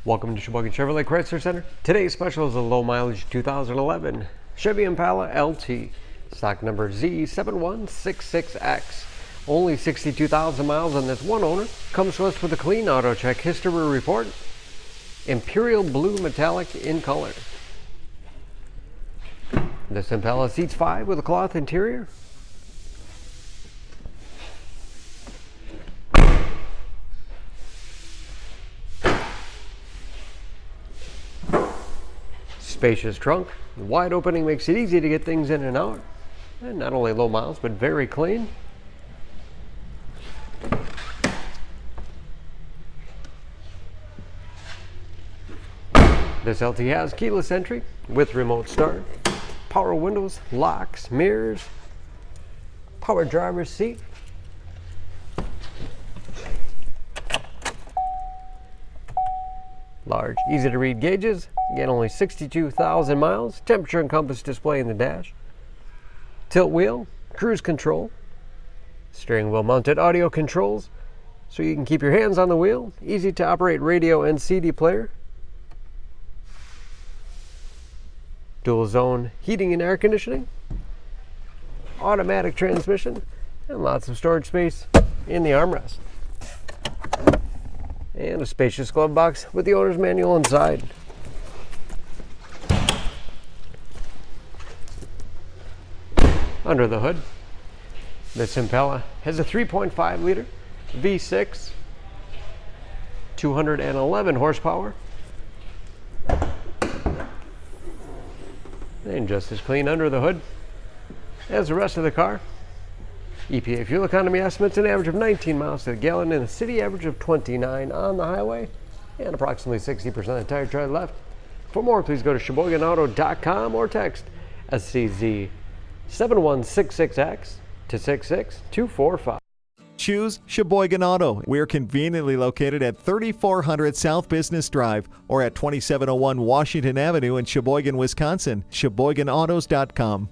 Welcome to Sheboygan Chevrolet Chrysler Center. Today's special is a low mileage 2011 Chevy Impala LT, stock number Z7166X. Only 62,000 miles on this one owner. Comes to us with a clean auto check history report. Imperial Blue Metallic in color. This Impala seats 5 with a cloth interior. Spacious trunk, the wide opening makes it easy to get things in and out. And not only low miles, but very clean. This LT has keyless entry with remote start, power windows, locks, mirrors, power driver's seat. Large, easy to read gauges. Again, only 62,000 miles. Temperature and compass display in the dash. Tilt wheel, cruise control. Steering wheel mounted audio controls, so you can keep your hands on the wheel. Easy to operate radio and CD player. Dual zone heating and air conditioning. Automatic transmission. And lots of storage space in the armrest. And a spacious glove box with the owner's manual inside. Under the hood, this Impala has a 3.5 liter V6, 211 horsepower, and just as clean under the hood as the rest of the car. EPA fuel economy estimates an average of 19 miles to the gallon and a city average of 29 on the highway, and approximately 60% of the tire tread left. For more, please go to SheboyganAuto.com or text SCZ7166X to 66245. Choose Sheboygan Auto. We're conveniently located at 3400 South Business Drive or at 2701 Washington Avenue in Sheboygan, Wisconsin. SheboyganAutos.com.